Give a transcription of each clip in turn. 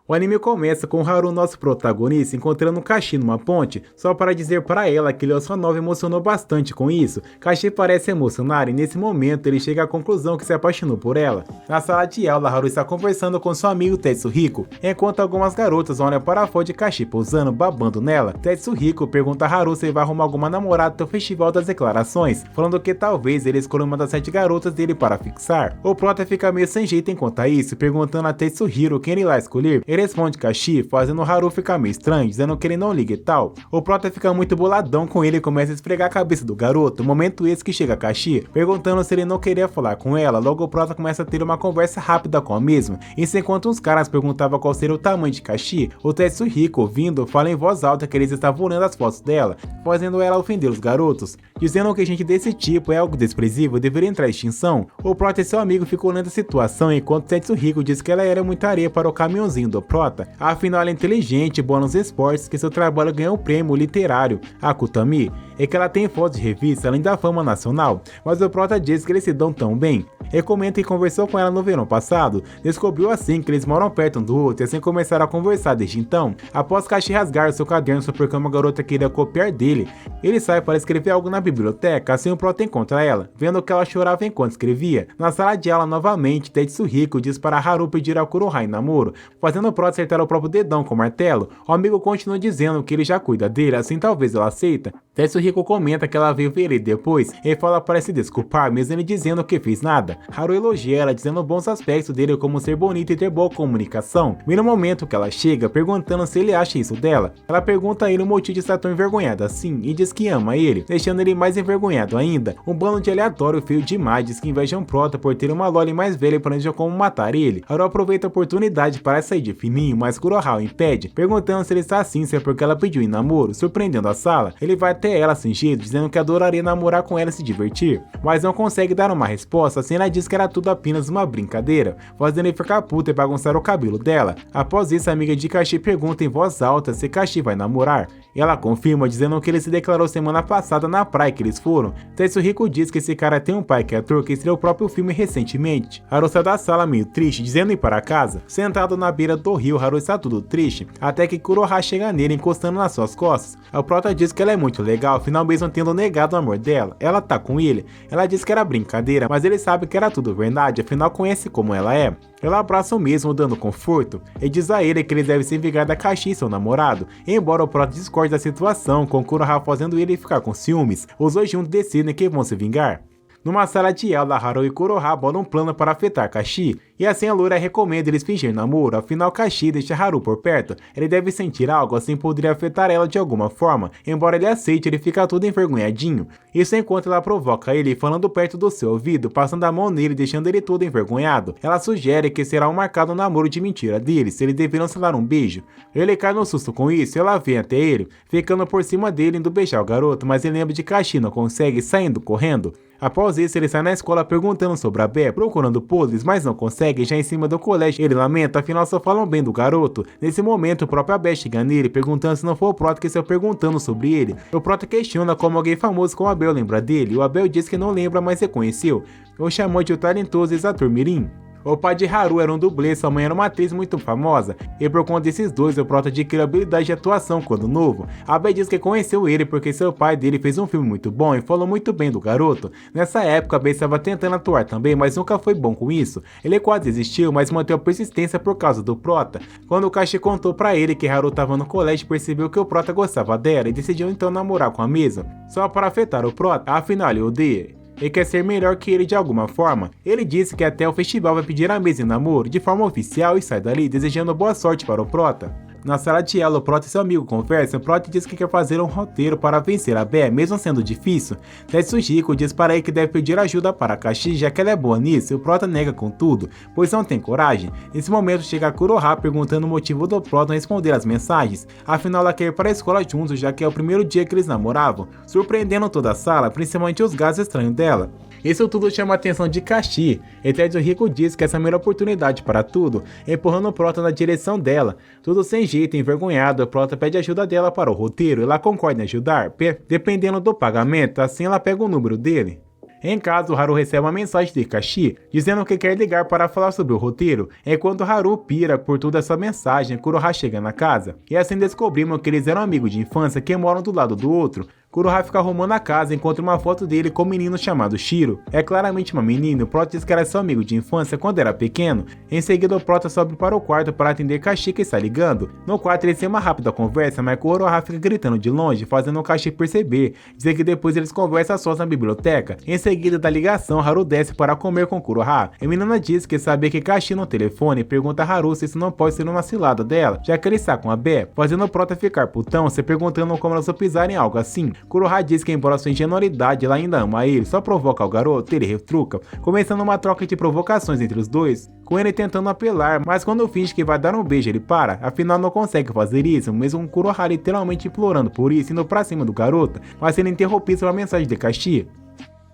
O anime começa com o Haru, nosso protagonista, encontrando Kashi numa ponte, só para dizer para ela que ele é sua nova emocionou bastante com isso. Kashi parece emocionar e nesse momento ele chega à conclusão que se apaixonou por ela. Na sala de aula, Haru está conversando com seu amigo Tetsuhiko, enquanto algumas garotas olham para a foto de Kashi pousando, babando nela. Tetsuhiko pergunta a Haru se ele vai arrumar alguma namorada até o Festival das Declarações, falando que talvez ele escolha uma das 7 garotas dele para fixar. O prota fica meio sem jeito em contar isso, perguntando a Tetsuhiro quem ele irá escolher. Ele responde Kashi, fazendo o Haru ficar meio estranho, dizendo que ele não liga e tal. O prota fica muito boladão com ele e começa a esfregar a cabeça do garoto, momento esse que chega Kashi, perguntando se ele não queria falar com ela. Logo o prota começa a ter uma conversa rápida com a mesma. Isso enquanto uns caras perguntavam qual seria o tamanho de Kashi, o Tetsuhiko, ouvindo, fala em voz alta que eles estavam olhando as fotos dela, fazendo ela ofender os garotos, dizendo que gente desse tipo é algo desprezível, deveria entrar em extinção. O prota e seu amigo ficam olhando a situação enquanto Tetsuhiko diz que ela era muita areia para o caminhãozinho do prota, afinal ela é inteligente, boa nos esportes, que seu trabalho ganhou o prêmio literário Akutami, e que ela tem fotos de revista além da fama nacional, mas o prota diz que eles se dão tão bem. Ele comenta que conversou com ela no verão passado, descobriu assim que eles moram perto um do outro e assim começaram a conversar desde então. Após Kashi rasgar seu caderno só porque uma garota queria copiar dele, ele sai para escrever algo na biblioteca, assim o prota encontra ela, vendo que ela chorava enquanto escrevia. Na sala de aula novamente, Tetsuhiko diz para Haru pedir a Kuroha em namoro, fazendo o prota acertar o próprio dedão com o martelo. O amigo continua dizendo que ele já cuida dele, assim talvez ela aceita. Tetsuhiko comenta que ela veio ver ele depois e fala para se desculpar, mesmo ele dizendo que fez nada. Haru elogia ela, dizendo bons aspectos dele como ser bonito e ter boa comunicação. E no momento que ela chega, perguntando se ele acha isso dela, ela pergunta a ele o motivo de estar tão envergonhada assim e diz que ama ele, deixando ele mais envergonhado ainda. Um bando de aleatório feio demais diz que invejam prota por ter uma loli mais velha e planeja como matar ele. Haru aproveita a oportunidade para sair de fininho, mas Kuroha o impede, perguntando se ele está assim se é porque ela pediu em namoro. Surpreendendo a sala, ele vai até ela sem jeito, dizendo que adoraria namorar com ela e se divertir, mas não consegue dar uma resposta, assim ela diz que era tudo apenas uma brincadeira, fazendo ele ficar puto e bagunçar o cabelo dela. Após isso, a amiga de Kashi pergunta em voz alta se Kashi vai namorar. Ela confirma, dizendo que ele se declarou semana passada na praia que eles foram. Tetsuhiko diz que esse cara tem um pai que é ator que estreou o próprio filme recentemente. Haru sai da sala meio triste, dizendo ir para casa. Sentado na beira do rio, Haru está tudo triste, até que Kuroha chega nele encostando nas suas costas. O prota diz que ela é muito legal, afinal mesmo tendo negado o amor dela, ela tá com ele. Ela diz que era brincadeira, mas ele sabe que era tudo verdade, afinal conhece como ela é. Ela abraça o mesmo, dando conforto, e diz a ele que ele deve se vingar da Kashi, seu namorado. Embora o prota discorde da situação, com Kuroha fazendo ele ficar com ciúmes, os dois juntos decidem que vão se vingar. Numa sala de aula, Haru e Kuroha bolam um plano para afetar Kashi, e assim a loira recomenda eles fingir namoro, afinal Kashi deixa Haru por perto, ele deve sentir algo, assim poderia afetar ela de alguma forma. Embora ele aceite, ele fica todo envergonhadinho. Isso enquanto ela provoca ele, falando perto do seu ouvido, passando a mão nele, deixando ele todo envergonhado. Ela sugere que será um marcado namoro de mentira deles, eles deveriam se dar um beijo. Ele cai no susto com isso, ela vem até ele, ficando por cima dele indo beijar o garoto, mas ele lembra de Kashi, não consegue, saindo correndo. Após isso, ele sai na escola perguntando sobre a Bé, procurando podres, mas não consegue. Já em cima do colégio, ele lamenta, afinal só falam bem do garoto. Nesse momento, o próprio Bé chega nele, perguntando se não foi o prota que saiu perguntando sobre ele. O prota questiona como alguém famoso como Abel lembra dele. O Abel diz que não lembra, mas reconheceu. O chamou de o talentoso ex-ator mirim. O pai de Haru era um dublê, sua mãe era uma atriz muito famosa, e por conta desses dois, o prota adquiriu habilidade de atuação quando novo. A Bé diz que conheceu ele porque seu pai dele fez um filme muito bom e falou muito bem do garoto. Nessa época, a Bé estava tentando atuar também, mas nunca foi bom com isso. Ele quase desistiu, mas manteve a persistência por causa do prota. Quando o Kashi contou pra ele que Haru estava no colégio, percebeu que o prota gostava dela e decidiu então namorar com a mesma, só para afetar o prota, afinal ele odeia. E quer ser melhor que ele de alguma forma. Ele disse que até o festival vai pedir a mesa em namoro de forma oficial e sai dali desejando boa sorte para o prota. Na sala de aula, o prota e seu amigo conversam. O prota diz que quer fazer um roteiro para vencer a Bé, mesmo sendo difícil. Tetsuhiko diz para ele que deve pedir ajuda para Kashi, já que ela é boa nisso, e o prota nega com tudo, pois não tem coragem. Nesse momento chega Kuroha perguntando o motivo do prota não responder as mensagens, afinal ela quer ir para a escola juntos, já que é o primeiro dia que eles namoravam, surpreendendo toda a sala, principalmente os gases estranhos dela. Isso tudo chama a atenção de Kashi, e Tetsuhiko diz que essa é a melhor oportunidade para tudo, empurrando o prota na direção dela. Tudo sem jeito, envergonhado, o prota pede ajuda dela para o roteiro, ela concorda em ajudar, dependendo do pagamento, assim ela pega o número dele. Em casa, o Haru recebe uma mensagem de Kashi, dizendo que quer ligar para falar sobre o roteiro. Enquanto Haru pira por toda essa mensagem, Kuroha chega na casa, e assim descobrimos que eles eram amigos de infância que moram do lado do outro. Kuroha fica arrumando a casa e encontra uma foto dele com um menino chamado Shiro. É claramente uma menina, o Prota diz que era seu amigo de infância quando era pequeno. Em seguida, o Prota sobe para o quarto para atender Kashi, que está ligando. No quarto, eles têm uma rápida conversa, mas Kuroha fica gritando de longe, fazendo o Kashi perceber. Dizer que depois eles conversam sós na biblioteca. Em seguida da ligação, Haru desce para comer com Kuroha. A menina diz que sabia que Kashi no telefone e pergunta a Haru se isso não pode ser uma cilada dela, já que ele está com a Bé, fazendo o Prota ficar putão, se perguntando como elas pisar em algo assim. Kuroha diz que embora sua ingenuidade ela ainda ama ele, só provoca o garoto, ele retruca, começando uma troca de provocações entre os dois, com ele tentando apelar, mas quando finge que vai dar um beijo ele para, afinal não consegue fazer isso, mesmo com Kuroha literalmente implorando por isso, indo pra cima do garoto, mas sendo interrompido pela mensagem de Kashi.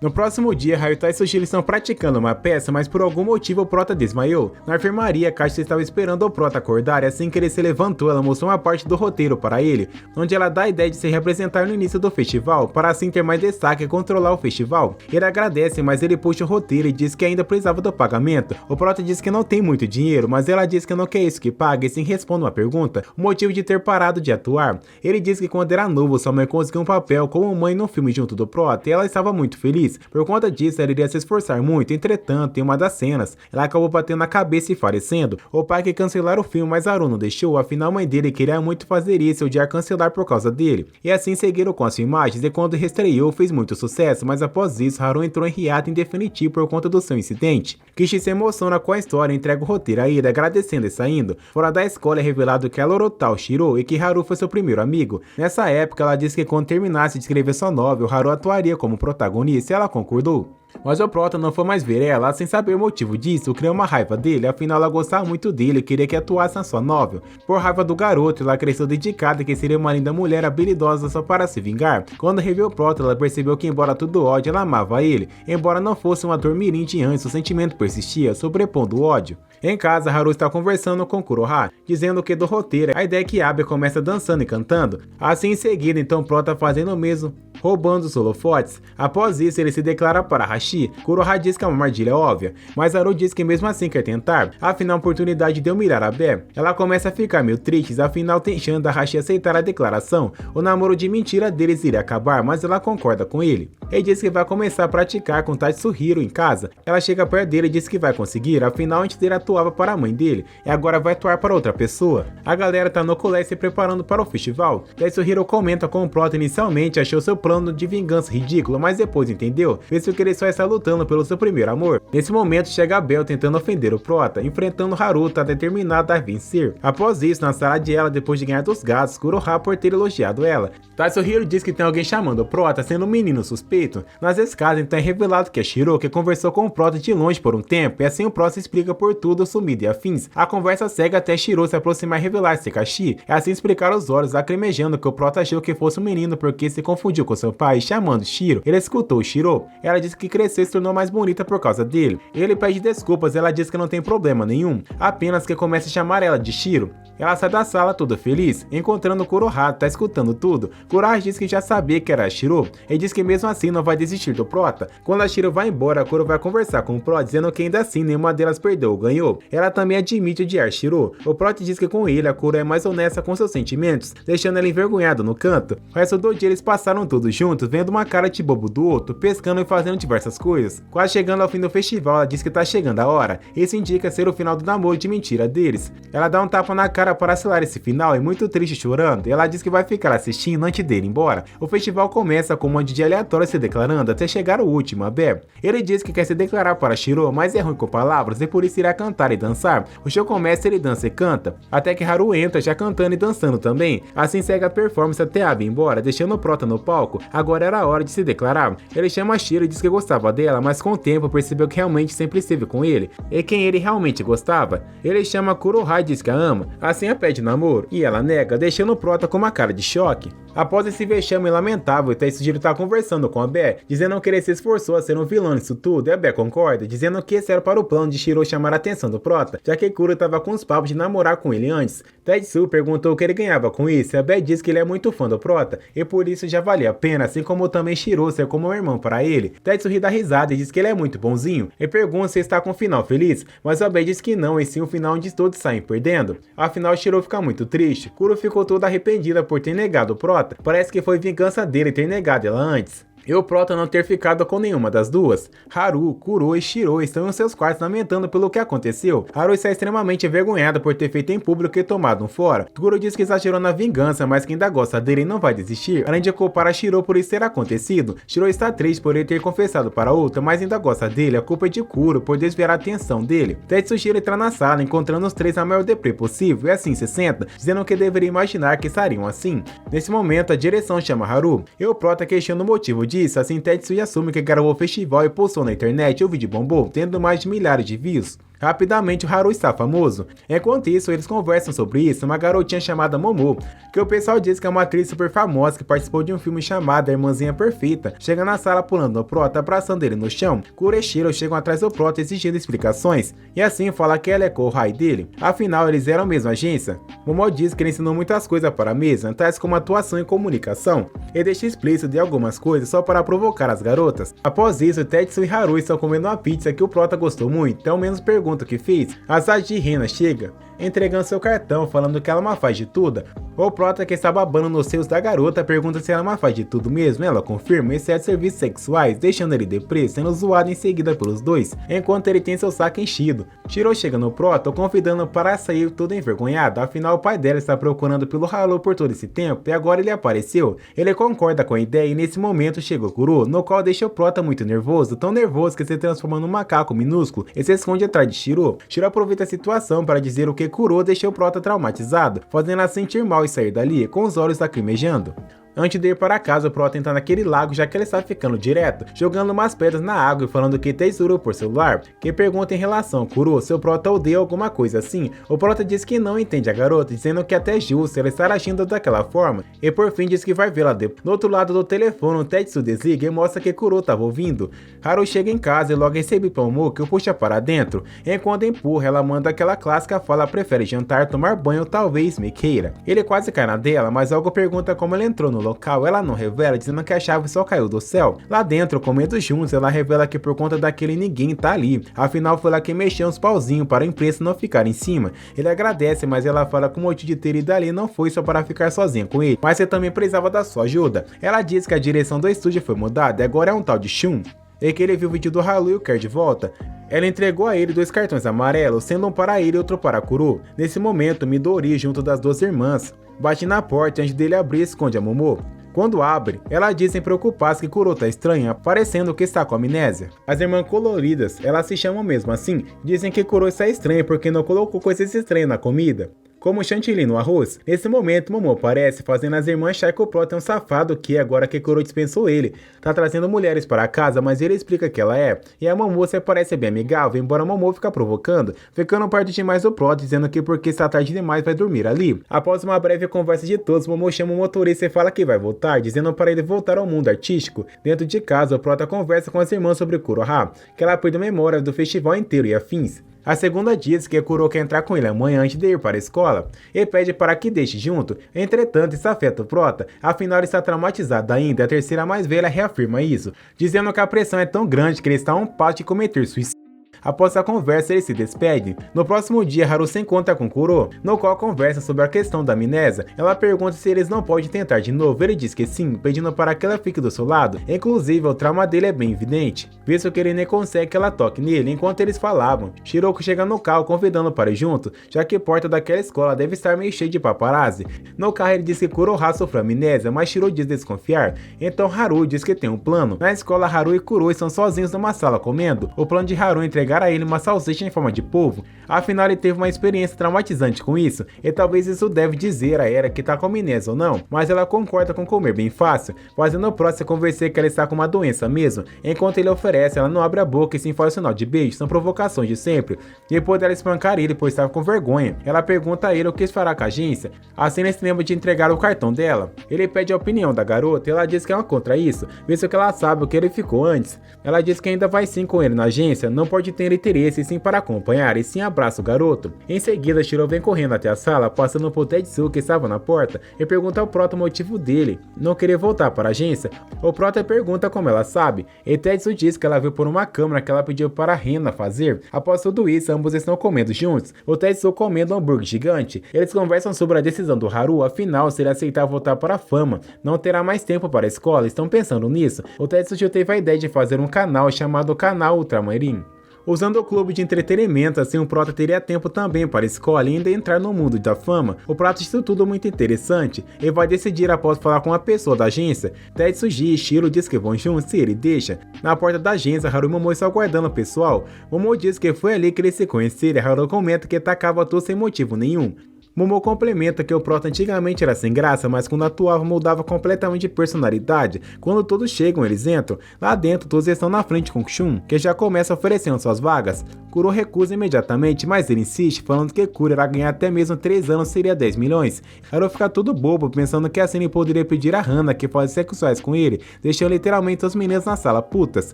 No próximo dia, Hayata e Sushiro estão praticando uma peça, mas por algum motivo o Prota desmaiou. Na enfermaria, Kashi estava esperando o Prota acordar e assim que ele se levantou, ela mostrou uma parte do roteiro para ele, onde ela dá a ideia de se representar no início do festival, para assim ter mais destaque e controlar o festival. Ele agradece, mas ele puxa o roteiro e diz que ainda precisava do pagamento. O Prota diz que não tem muito dinheiro, mas ela diz que não quer isso que pague e sim responde uma pergunta, o motivo de ter parado de atuar. Ele diz que quando era novo, sua mãe conseguiu um papel como mãe no filme junto do Prota e ela estava muito feliz. Por conta disso, ela iria se esforçar muito, entretanto, em uma das cenas, ela acabou batendo na cabeça e falecendo. O pai quer cancelar o filme, mas Haru não deixou, afinal a mãe dele queria muito fazer isso e odiar cancelar por causa dele. E assim seguiram com as imagens e quando reestreou fez muito sucesso, mas após isso Haru entrou em hiato em definitivo por conta do seu incidente. Kishi se emociona com a história e entrega o roteiro a Ida, agradecendo e saindo. Fora da escola é revelado que ela orotou Shiro e que Haru foi seu primeiro amigo. Nessa época ela disse que quando terminasse de escrever sua novel, Haru atuaria como protagonista e ela concordou. Mas o Prota não foi mais ver ela, sem saber o motivo disso, criou uma raiva dele, afinal ela gostava muito dele e queria que atuasse na sua novel. Por raiva do garoto, ela cresceu dedicada que seria uma linda mulher habilidosa só para se vingar. Quando reviu o Prota, ela percebeu que embora tudo ódio, ela amava ele. Embora não fosse uma dor mirim de antes, o sentimento persistia, sobrepondo o ódio. Em casa, Haru está conversando com Kuroha, dizendo que do roteiro, a ideia é que Abe começa dançando e cantando. Assim em seguida, então Prota fazendo o mesmo, roubando os holofotes. Após isso, ele se declara para Hashi. Kuroha diz que é uma armadilha óbvia, mas Haru diz que mesmo assim quer tentar, afinal a oportunidade de humilhar a Bé. Ela começa a ficar meio triste, afinal deixando a Hashi aceitar a declaração. O namoro de mentira deles iria acabar, mas ela concorda com ele. Ele diz que vai começar a praticar com Tatsuhiro em casa. Ela chega perto dele e diz que vai conseguir, afinal antes dele atuava para a mãe dele, e agora vai atuar para outra pessoa. A galera tá no colégio se preparando para o festival. Tatsuhiro comenta como o Prota inicialmente achou seu plano de vingança ridículo, mas depois entendeu, visto que ele só está lutando pelo seu primeiro amor. Nesse momento chega a Bell tentando ofender o Prota, enfrentando Haru, tá determinada a vencer. Após isso, na sala de ela, depois de ganhar dos gatos, Kuroha por ter elogiado ela. Tatsuhiro diz que tem alguém chamando o Prota, sendo um menino suspeito. Nas escadas, então é revelado que é Shiro, que conversou com o Prota de longe por um tempo, e assim o Prota explica por tudo, sumida e afins. A conversa segue até Shiro se aproximar e revelar ser Kashi, e assim explicar os olhos, lacrimejando que o Prota achou que fosse um menino porque se confundiu com seu pai, chamando Shiro. Ele escutou Shiro. Ela disse que cresceu e se tornou mais bonita por causa dele. Ele pede desculpas, ela diz que não tem problema nenhum, apenas que começa a chamar ela de Shiro. Ela sai da sala toda feliz, encontrando Kuroha, tá escutando tudo. Kuroha diz que já sabia que era Shiro, e diz que mesmo assim não vai desistir do Prota. Quando a Shiro vai embora, Kuro vai conversar com o Prota, dizendo que ainda assim nenhuma delas perdeu ou ganhou. Ela também admite odiar Shiro. O Prota diz que com ele a Kuro é mais honesta com seus sentimentos, deixando ela envergonhada no canto. O resto do dia eles passaram todos juntos, vendo uma cara de bobo do outro, pescando e fazendo diversas coisas. Quase chegando ao fim do festival, ela diz que tá chegando a hora. Isso indica ser o final do namoro de mentira deles. Ela dá um tapa na cara para selar esse final e muito triste chorando, ela diz que vai ficar assistindo antes dele ir embora. O festival começa com um monte de aleatórios se declarando até chegar o último, a Bé. Ele diz que quer se declarar para Shiro, mas é ruim com palavras e por isso irá cantar e dançar. O show começa, ele dança e canta, até que Haru entra já cantando e dançando também. Assim segue a performance até Abe ir embora, deixando o Prota no palco. Agora era a hora de se declarar. Ele chama Shiro e diz que gostava dela, mas com o tempo percebeu que realmente sempre esteve com ele e quem ele realmente gostava. Ele chama Kuroha e diz que a ama. assim a pede namoro, e ela nega, deixando o prota com uma cara de choque. Após esse vexame lamentável, Tetsujiro tá conversando com a Bé, dizendo que ele se esforçou a ser um vilão nisso tudo, e a Bé concorda, dizendo que esse era para o plano de Shiro chamar a atenção do prota, já que Kuro tava com os papos de namorar com ele antes. Tetsu perguntou o que ele ganhava com isso, e a Bé diz que ele é muito fã do prota, e por isso já valia a pena, assim como também Shiro ser como um irmão para ele. Tetsu ri da risada e diz que ele é muito bonzinho, e pergunta se está com um final feliz, mas a Bé diz que não, e sim um final onde todos saem perdendo. Afinal, Shiro fica muito triste, Kuro ficou toda arrependida por ter negado o prota, parece que foi vingança dele ter negado ela antes. E o prota não ter ficado com nenhuma das duas. Haru, Kuro e Shiro estão em seus quartos lamentando pelo que aconteceu. Haru está extremamente envergonhado por ter feito em público e tomado um fora. Kuro diz que exagerou na vingança, mas que ainda gosta dele e não vai desistir, além de culpar a Shiro por isso ter acontecido. Shiro está triste por ele ter confessado para outra, mas ainda gosta dele, a culpa é de Kuro por desviar a atenção dele. Tetsujiro entra na sala, encontrando os três na maior deprê possível, e assim se senta, dizendo que deveria imaginar que estariam assim. Nesse momento, a direção chama Haru, e o prota questiona o motivo disso, assim Tetsu assume que gravou o festival e postou na internet, o vídeo bombou, tendo mais de milhares de views. Rapidamente o Haru está famoso. Enquanto isso, eles conversam sobre isso, uma garotinha chamada Momo, que o pessoal diz que é uma atriz super famosa que participou de um filme chamado A Irmãzinha Perfeita, chega na sala pulando no prota, abraçando ele no chão. Kuro e Shiro chegam atrás do prota exigindo explicações, e assim fala que ela é co-high dele. Afinal, eles eram a mesma agência. Momo diz que ele ensinou muitas coisas para a mesa, tais como atuação e comunicação, e deixa explícito de algumas coisas só para provocar as garotas. Após isso, Tetsu e Haru estão comendo uma pizza que o prota gostou muito, então menos pergunta o que fez. A Saji Rina chega, entregando seu cartão, falando que ela é uma faz de tudo. O prota, que está babando nos seios da garota, pergunta se ela é uma faz de tudo mesmo. Ela confirma, exceto serviços sexuais, deixando ele deprê, sendo zoado em seguida pelos dois, enquanto ele tem seu saco enchido. Shiro chega no prota, convidando para sair todo envergonhado, afinal o pai dela está procurando pelo Haru por todo esse tempo, e agora ele apareceu. Ele concorda com a ideia e nesse momento chega o Kuro, no qual deixa o prota muito nervoso, tão nervoso que se transforma num macaco minúsculo e se esconde atrás de Shiro. Shiro aproveita a situação para dizer o que Kuro deixou o prota traumatizado, fazendo ela sentir mal e sair dali, com os olhos lacrimejando. Antes de ir para casa, o prota entra naquele lago, já que ele está ficando direto, jogando umas pedras na água e falando que Tetsuro por celular, que pergunta em relação a Kuro se o prota odeia alguma coisa assim. O prota diz que não entende a garota, dizendo que até justo ela estar agindo daquela forma, e por fim diz que vai vê-la depois. Do outro lado do telefone, o Tetsu desliga e mostra que Kuro estava ouvindo. Haru chega em casa e logo recebe Pomo, que o puxa para dentro. Enquanto empurra, ela manda aquela clássica fala: prefere jantar, tomar banho ou talvez me queira. Ele quase cai na dela, mas algo pergunta como ela entrou no local, ela não revela, dizendo que a chave só caiu do céu. Lá dentro, comendo juntos, ela revela que por conta daquele ninguém tá ali, afinal foi lá que mexeu uns pauzinhos para a imprensa não ficar em cima. Ele agradece, mas ela fala que o motivo de ter ido ali não foi só para ficar sozinha com ele, mas você também precisava da sua ajuda. Ela diz que a direção do estúdio foi mudada e agora é um tal de Shun, e que ele viu o vídeo do Haru e o quer de volta. Ela entregou a ele 2 cartões amarelos, sendo um para ele e outro para Kuro. Nesse momento, Midori, junto das 2 irmãs, bate na porta e antes dele abrir, esconde a Momo. Quando abre, ela diz sem preocupar-se que Kuro tá estranha, parecendo que está com amnésia. As irmãs coloridas, elas se chamam mesmo assim, dizem que Kuro está estranha porque não colocou coisas estranhas na comida, como chantilly no arroz. Nesse momento, Momo aparece, fazendo as irmãs achar que o prota é um safado que, agora que Kuro dispensou ele, tá trazendo mulheres para casa, mas ele explica que ela é. E a Momo se parece bem amigável, embora Momo fica provocando, ficando perto demais do prota, dizendo que porque está tarde demais vai dormir ali. Após uma breve conversa de todos, Momo chama o motorista e fala que vai voltar, dizendo para ele voltar ao mundo artístico. Dentro de casa, o prota conversa com as irmãs sobre Kuroha, que ela perdeu memória do festival inteiro e afins. A segunda diz que Kuro quer entrar com ele amanhã antes de ir para a escola e pede para que deixe junto. Entretanto, isso afeta o prota, afinal ele está traumatizado ainda. A terceira mais velha reafirma isso, dizendo que a pressão é tão grande que ele está a um passo de cometer suicídio. Após a conversa, eles se despedem. No próximo dia, Haru se encontra com Kuro, no qual conversa sobre a questão da amnésia. Ela pergunta se eles não podem tentar de novo. Ele diz que sim, pedindo para que ela fique do seu lado. Inclusive, o trauma dele é bem evidente, visto que ele nem consegue que ela toque nele enquanto eles falavam. Shiroko chega no carro convidando para ir junto, já que a porta daquela escola deve estar meio cheia de paparazzi. No carro ele diz que Kuroha sofreu amnésia, mas Shiro diz desconfiar. Então Haru diz que tem um plano. Na escola, Haru e Kuro estão sozinhos numa sala comendo. O plano de Haru é entregar entregar a ele uma salsicha em forma de polvo. Afinal, ele teve uma experiência traumatizante com isso, e talvez isso deve dizer a Era que tá com amnésia ou não, mas ela concorda com comer bem fácil, fazendo o próximo convencer que ela está com uma doença mesmo. Enquanto ele oferece, ela não abre a boca e sim faz o sinal de beijo, são provocações de sempre. Depois dela espancar ele, pois estava com vergonha, ela pergunta a ele o que fará com a agência. Assim ele se lembra de entregar o cartão dela. Ele pede a opinião da garota e ela diz que é contra isso, visto que ela sabe o que ele ficou antes. Ela diz que ainda vai sim com ele na agência, não pode ter interesse sim para acompanhar e sim abraça o garoto. Em seguida, Shiro vem correndo até a sala, passando por Tetsu que estava na porta e pergunta ao Prota o motivo dele não querer voltar para a agência. O Prota pergunta como ela sabe e Tetsu diz que ela viu por uma câmera que ela pediu para a Rena fazer. Após tudo isso, ambos estão comendo juntos, o Tetsu comendo um hambúrguer gigante. Eles conversam sobre a decisão do Haru, afinal se ele aceitar voltar para a fama, não terá mais tempo para a escola, estão pensando nisso. O Tetsuji teve a ideia de fazer um canal chamado Canal Ultramarine. Usando o clube de entretenimento, assim o Prota teria tempo também para a escola e ainda entrar no mundo da fama. O Prota acha tudo muito interessante e vai decidir após falar com uma pessoa da agência. Tetsuji e Shiro diz que vão juntos e ele deixa. Na porta da agência, Haru e Momo estão aguardando o pessoal. Momo diz que foi ali que eles se conheceram e Haru comenta que atacava todos sem motivo nenhum. Momo complementa que o Prota antigamente era sem graça, mas quando atuava mudava completamente de personalidade. Quando todos chegam, eles entram. Lá dentro, todos estão na frente com Shun, que já começa oferecendo suas vagas. Kuro recusa imediatamente, mas ele insiste, falando que Kuro irá ganhar até mesmo 3 anos, seria 10 milhões. Haru fica todo bobo, pensando que assim ele poderia pedir a Hana que faz sexuais com ele, deixando literalmente os meninos na sala putas.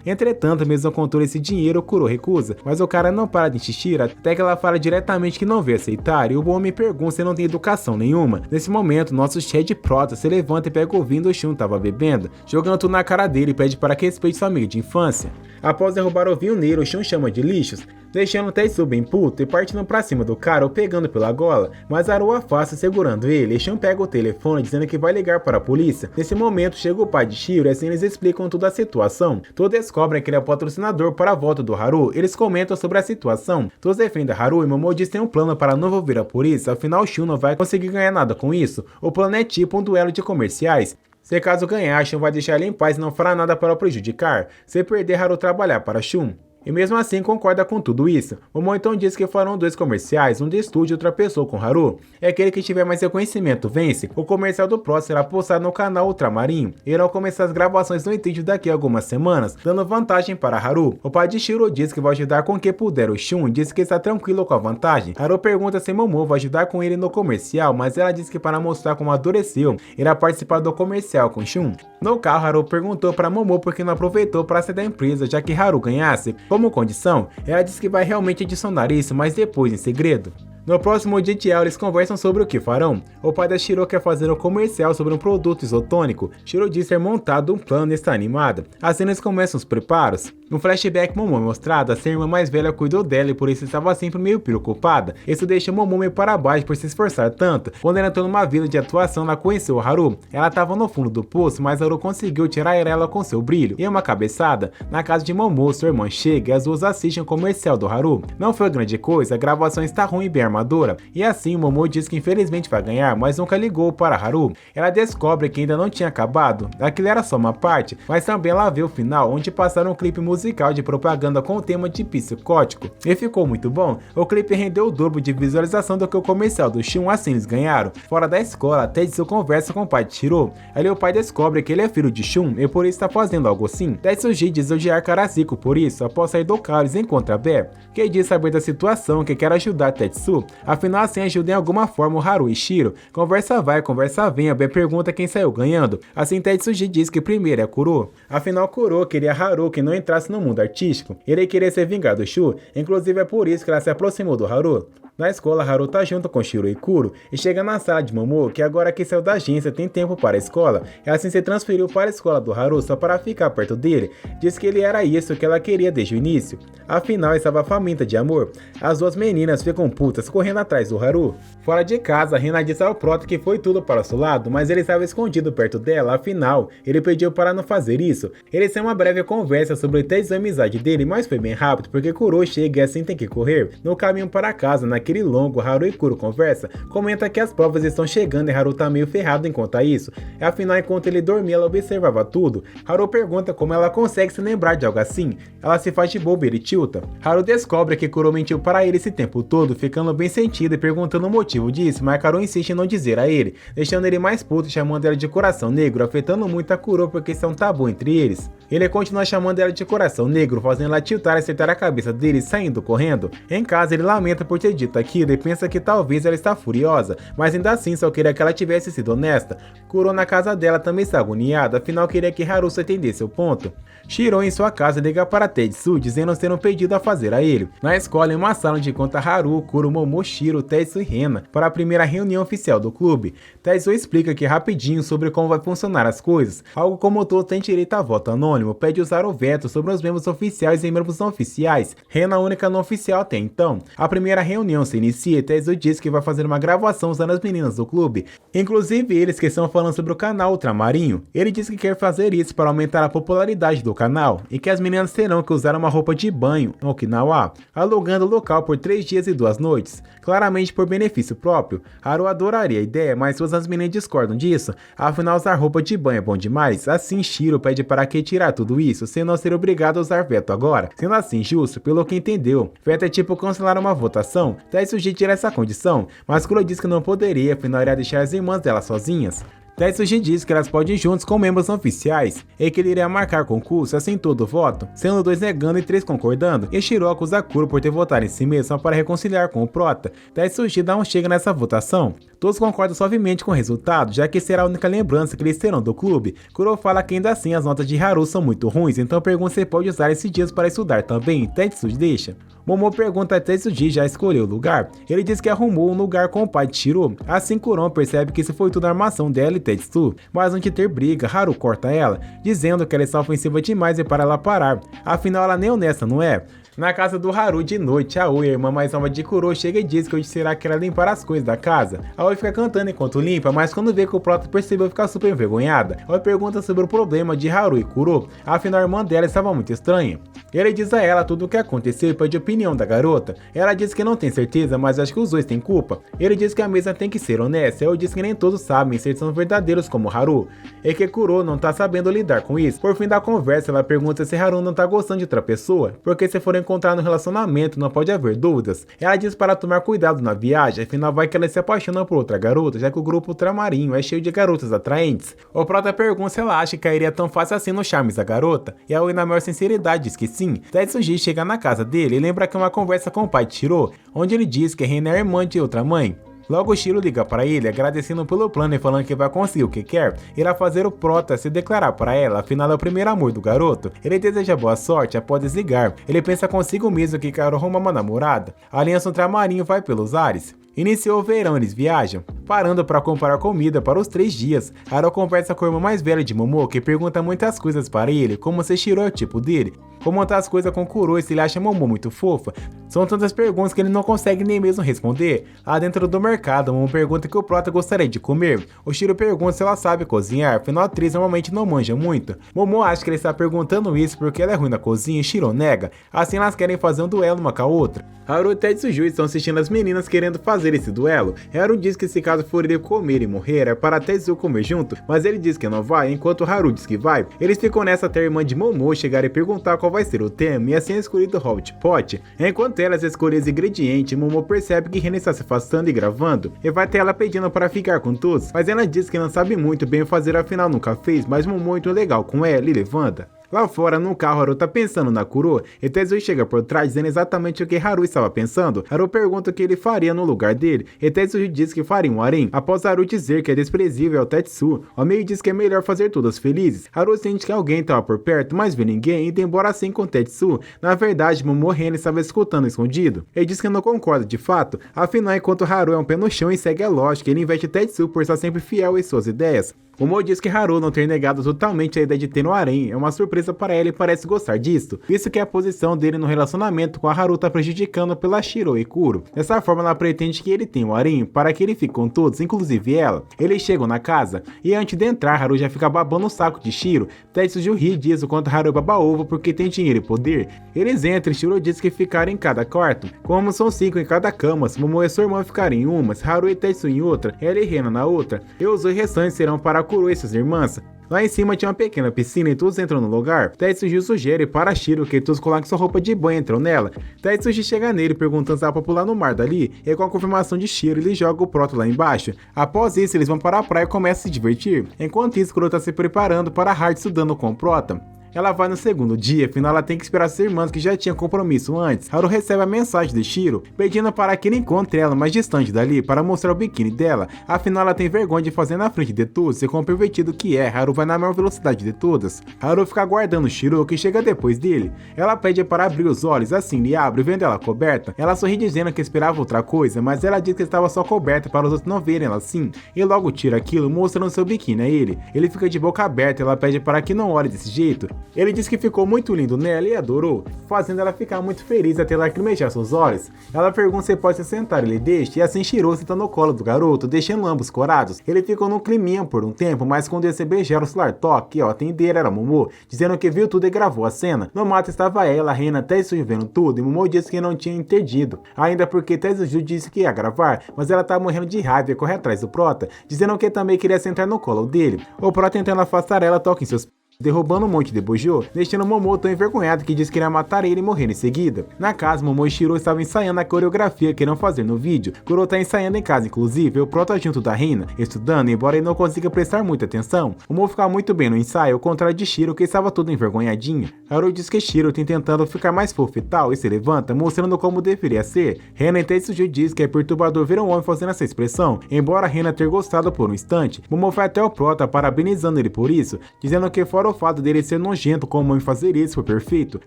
Entretanto, mesmo com todo esse dinheiro, Kuro recusa, mas o cara não para de insistir, até que ela fala diretamente que não vê aceitar, e o homem pergunta se não tem educação nenhuma. Nesse momento, nosso chefe Prota se levanta e pega o vinho do Shun tava bebendo, jogando tudo na cara dele e pede para que respeite sua amiga de infância. Após derrubar o vinho nele, o Shun chama de lixos, deixando o Tetsu bem puto e partindo pra cima do cara ou pegando pela gola, mas Haru afasta segurando ele e Shun pega o telefone dizendo que vai ligar para a polícia. Nesse momento chega o pai de Shiro e assim eles explicam toda a situação. Todos descobrem que ele é o patrocinador para a volta do Haru, eles comentam sobre a situação. Todos defendem Haru e Momo diz que tem um plano para não envolver a polícia, afinal Shun não vai conseguir ganhar nada com isso. O plano é tipo um duelo de comerciais. Se caso ganhar, Shun vai deixar ele em paz e não fará nada para o prejudicar. Se perder, Haru trabalhar para Shun. E mesmo assim concorda com tudo isso. Momo então diz que farão 2 comerciais, um de estúdio e outra pessoa com Haru. É aquele que tiver mais reconhecimento vence. O comercial do próximo será postado no canal Ultramarinho. Irão começar as gravações no estúdio daqui a algumas semanas, dando vantagem para Haru. O pai de Shiro diz que vai ajudar com o que puder. O Shun diz que está tranquilo com a vantagem. Haru pergunta se Momo vai ajudar com ele no comercial, mas ela diz que para mostrar como amadureceu, irá participar do comercial com Shun. No carro, Haru perguntou para Momo por que não aproveitou para sair da empresa, já que Haru ganhasse. Como condição, ela diz que vai realmente adicionar isso, mas depois em segredo. No próximo dia de aula, eles conversam sobre o que farão. O pai da Shiro quer fazer um comercial sobre um produto isotônico. Shiro diz ter montado um plano e está animada. Assim eles começam os preparos. No flashback, Momo é mostrada, a irmã mais velha cuidou dela e por isso estava sempre meio preocupada. Isso deixa Momo meio para baixo por se esforçar tanto. Quando ela entrou numa vila de atuação, ela conheceu Haru. Ela estava no fundo do poço, mas Haru conseguiu tirar ela com seu brilho. E uma cabeçada, na casa de Momo, sua irmã chega e as duas assistem o comercial do Haru. Não foi grande coisa, a gravação está ruim e bem armadora. E assim, Momo diz que infelizmente vai ganhar, mas nunca ligou para Haru. Ela descobre que ainda não tinha acabado. Aquilo era só uma parte, mas também ela vê o final, onde passaram um clipe musical de propaganda com o tema de psicótico. E ficou muito bom. O clipe rendeu o dobro de visualização do que o comercial do Shun, assim eles ganharam. Fora da escola, Tetsu conversa com o pai de Shiro. Ali o pai descobre que ele é filho de Shun e por isso está fazendo algo assim. Tetsuji diz odiar Karasuko por isso. Após sair do carro, eles encontram a Bear, que diz saber da situação, que quer ajudar Tetsu. Afinal, assim ajuda em alguma forma o Haru e Shiro. Conversa vai, conversa vem, a Bear pergunta quem saiu ganhando. Assim Tetsuji diz que primeiro é Kuro. Afinal, Kuro queria Haru que não entrasse no mundo artístico. Ele queria ser vingado do Shu, inclusive é por isso que ela se aproximou do Haru. Na escola, Haru tá junto com Shiro e Kuro e chega na sala de Momo, que agora que saiu da agência tem tempo para a escola, e assim se transferiu para a escola do Haru só para ficar perto dele. Diz que ele era isso que ela queria desde o início. Afinal, estava faminta de amor. As duas meninas ficam putas correndo atrás do Haru. Fora de casa, Rina disse ao Prota que foi tudo para o seu lado, mas ele estava escondido perto dela, afinal, ele pediu para não fazer isso. Eles têm uma breve conversa sobre ter a amizade dele, mas foi bem rápido, porque Kuro chega e assim tem que correr. No caminho para casa, naquele longo Haru e Kuro conversa, comenta que as provas estão chegando e Haru tá meio ferrado enquanto isso. Afinal, enquanto ele dormia, ela observava tudo. Haru pergunta como ela consegue se lembrar de algo assim. Ela se faz de boba e ele tilta. Haru descobre que Kuro mentiu para ele esse tempo todo, ficando bem sentido e perguntando o motivo disso, mas Kuro insiste em não dizer a ele, deixando ele mais puto, chamando ela de coração negro, afetando muito a Kuro porque isso é um tabu entre eles. Ele continua chamando ela de coração negro, fazendo ela tiltar e acertar a cabeça dele, saindo correndo. Em casa, ele lamenta por ter dito aquilo e pensa que talvez ela está furiosa, mas ainda assim só queria que ela tivesse sido honesta. Kuro na casa dela também está agoniada, afinal queria que Haru só entendesse o ponto. Shiro em sua casa liga para Tetsu, dizendo ser um pedido a fazer a ele. Na escola, em uma sala onde conta Haru, Kuro, Momo, Shiro, Tetsu e Rena para a primeira reunião oficial do clube. Tetsu explica que rapidinho sobre como vai funcionar as coisas, algo como todos têm direito a voto anônimo, pede usar o veto sobre os membros oficiais e membros não oficiais. Rena, a única não oficial até então. A primeira reunião se inicia e Tetsu diz que vai fazer uma gravação usando as meninas do clube, inclusive eles que estão falando sobre o canal Ultramarinho. Ele diz que quer fazer isso para aumentar a popularidade do canal e que as meninas terão que usar uma roupa de banho no Okinawa, alugando o local por 3 dias e 2 noites, claramente por benefício próprio. Haru adoraria a ideia, mas todas as meninas discordam disso, afinal usar roupa de banho é bom demais. Assim Shiro pede para que tirar tudo isso, sem não ser obrigado a usar veto agora, sendo assim justo, pelo que entendeu. Veto é tipo cancelar uma votação, daí sujeito tirar essa condição, mas Kuro diz que não poderia, afinal iria deixar as irmãs dela sozinhas. Tetsuji diz que elas podem ir juntos com membros não oficiais e que ele iria marcar concurso assim todo voto, sendo 2 negando e 3 concordando, e Shiro acusa Kuro por ter votado em si mesmo para reconciliar com o prota. Tetsuji dá um chega nessa votação. Todos concordam suavemente com o resultado, já que será a única lembrança que eles terão do clube. Kuro fala que ainda assim as notas de Haru são muito ruins, então pergunta se pode usar esses dias para estudar também. Tetsuji deixa. Momo pergunta a Tetsuji já escolheu o lugar. Ele diz que arrumou um lugar com o pai de Shiro. Assim Kuron percebe que isso foi tudo armação dela e Tetsu, mas antes de ter briga, Haru corta ela, dizendo que ela está ofensiva demais e para ela parar. Afinal ela nem honesta, não é? Na casa do Haru de noite, Aoi, a irmã mais nova de Kuro, chega e diz que hoje será que ela limpar as coisas da casa. Aoi fica cantando enquanto limpa, mas quando vê que o prota percebeu, fica super envergonhada. Aoi pergunta sobre o problema de Haru e Kuro, afinal a irmã dela estava muito estranha. Ele diz a ela tudo o que aconteceu e pede a opinião da garota. Ela diz que não tem certeza, mas acha que os dois têm culpa. Ele diz que a mesa tem que ser honesta, Aoi diz que nem todos sabem ser tão verdadeiros como Haru, e que Kuro não tá sabendo lidar com isso. Por fim da conversa, ela pergunta se Haru não tá gostando de outra pessoa, porque se forem encontrar no relacionamento não pode haver dúvidas. Ela diz para tomar cuidado na viagem, afinal vai que ela se apaixona por outra garota, já que o grupo Ultramarinho é cheio de garotas atraentes. O prota pergunta se ela acha que cairia tão fácil assim nos charmes da garota, e a Aoi na maior sinceridade diz que sim. Tetsuji chega na casa dele e lembra que é uma conversa com o pai de Shiro, onde ele diz que Rena é irmã de outra mãe. Logo Shiro liga para ele, agradecendo pelo plano e falando que vai conseguir o que quer. Irá fazer o prota se declarar para ela, afinal é o primeiro amor do garoto. Ele deseja boa sorte após desligar. Ele pensa consigo mesmo que quer arrumar uma namorada. A aliança Ultramarinho vai pelos ares. Iniciou o verão, eles viajam, parando para comprar comida para os 3 dias. Haru conversa com a irmã mais velha de Momo, que pergunta muitas coisas para ele, como se Shiro é o tipo dele, como montar as coisas com Kuro e se ele acha Momo muito fofa. São tantas perguntas que ele não consegue nem mesmo responder. Lá dentro do mercado, Momo pergunta o que o prota gostaria de comer. O Shiro pergunta se ela sabe cozinhar, afinal a atriz normalmente não manja muito. Momo acha que ele está perguntando isso porque ela é ruim na cozinha e Shiro nega. Assim elas querem fazer um duelo uma com a outra. Haru e Tetsuji estão assistindo as meninas querendo fazer esse duelo. Haru diz que se caso for ele comer e morrer é para Tetsuji comer junto, mas ele diz que não vai, enquanto Haru diz que vai. Eles ficam nessa até a irmã de Momo chegar e perguntar qual vai ser o tema, e assim é escolhido o Hot Pot. Enquanto elas escolhem os ingredientes, Momo percebe que Rena está se afastando e gravando, e vai até ela pedindo para ficar com todos, mas ela diz que não sabe muito bem o fazer, afinal nunca fez, mas Momo muito legal com ela e levanta. Lá fora, no carro, Haru tá pensando na Kuro e Tetsuji chega por trás dizendo exatamente o que Haru estava pensando. Haru pergunta o que ele faria no lugar dele e Tetsuji diz que faria um harém. Após Haru dizer que é desprezível ao Tetsu, o meio diz que é melhor fazer todas felizes. Haru sente que alguém estava por perto, mas vê ninguém e indo embora assim com Tetsu. Na verdade, Momo Rena estava escutando escondido. Ele diz que não concorda de fato, afinal enquanto Haru é um pé no chão e segue a lógica, ele investe Tetsu por estar sempre fiel em suas ideias. Momo diz que Haru não ter negado totalmente a ideia de ter um harém é uma surpresa surpresa para ela e parece gostar disso, visto que a posição dele no relacionamento com a Haru tá prejudicando pela Shiro e Kuro. Dessa forma ela pretende que ele tenha um harém para que ele fique com todos, inclusive ela. Eles chegam na casa e antes de entrar, Haru já fica babando o saco de Shiro. Tetsuji ri disso quando Haru baba ovo porque tem dinheiro e poder. Eles entram e Shiro diz que ficaram em cada quarto. Como são 5 em cada cama, Momo e sua irmã ficarem em uma, Haru e Tetsu em outra, ela e Rena na outra, e os 2 restantes serão para Kuro e suas irmãs. Lá em cima tinha uma pequena piscina e todos entram no lugar. Tetsuji sugere para Shiro que todos coloquem sua roupa de banho e entram nela. Tetsuji chega nele perguntando se dá pra pular no mar dali, e com a confirmação de Shiro ele joga o Proto lá embaixo. Após isso eles vão para a praia e começam a se divertir. Enquanto isso, Kuro tá se preparando para Hard estudando com o Prota. Ela vai no segundo dia, afinal ela tem que esperar seus irmãos que já tinham compromisso antes. Haru recebe a mensagem de Shiro, pedindo para que ele encontre ela mais distante dali para mostrar o biquíni dela. Afinal ela tem vergonha de fazer na frente de todos, e como pervertido que é, Haru vai na maior velocidade de todas. Haru fica aguardando Shiro, que chega depois dele. Ela pede para abrir os olhos, assim ele abre, vendo ela coberta. Ela sorri dizendo que esperava outra coisa, mas ela diz que estava só coberta para os outros não verem ela assim, e logo tira aquilo, mostrando seu biquíni a ele. Ele fica de boca aberta e ela pede para que não olhe desse jeito. Ele diz que ficou muito lindo nela e adorou, fazendo ela ficar muito feliz até lacrimejar seus olhos. Ela pergunta se pode se sentar, ele deixa, e assim Shiro senta no colo do garoto, deixando ambos corados. Ele ficou no climinha por um tempo, mas quando eles se beijaram, o celular toca, e a atender era Momo, dizendo que viu tudo e gravou a cena. No mato estava ela, Rena, Tetsuji vendo tudo, e Momo disse que não tinha entendido, ainda porque Tetsuji disse que ia gravar, mas ela estava morrendo de raiva e corre atrás do Prota, dizendo que também queria sentar no colo dele. O Prota tentando afastar ela, toca em seus derrubando um monte de Bojo, deixando Momo tão envergonhado que diz que iria matar ele e morrer em seguida. Na casa, Momo e Shiro estavam ensaiando a coreografia que irão fazer no vídeo. Kuro tá ensaiando em casa, inclusive, o Prota junto da Rina, estudando, embora ele não consiga prestar muita atenção. Momo fica muito bem no ensaio, ao contrário de Shiro, que estava todo envergonhadinho. Haru diz que Shiro tem tentando ficar mais fofo e tal, e se levanta, mostrando como deveria ser. Rena e Tetsuji diz que é perturbador ver um homem fazendo essa expressão, embora Rena ter gostado por um instante. Momo vai até o Prota, parabenizando ele por isso, dizendo que fora o fato dele ser nojento como mãe fazer isso foi perfeito.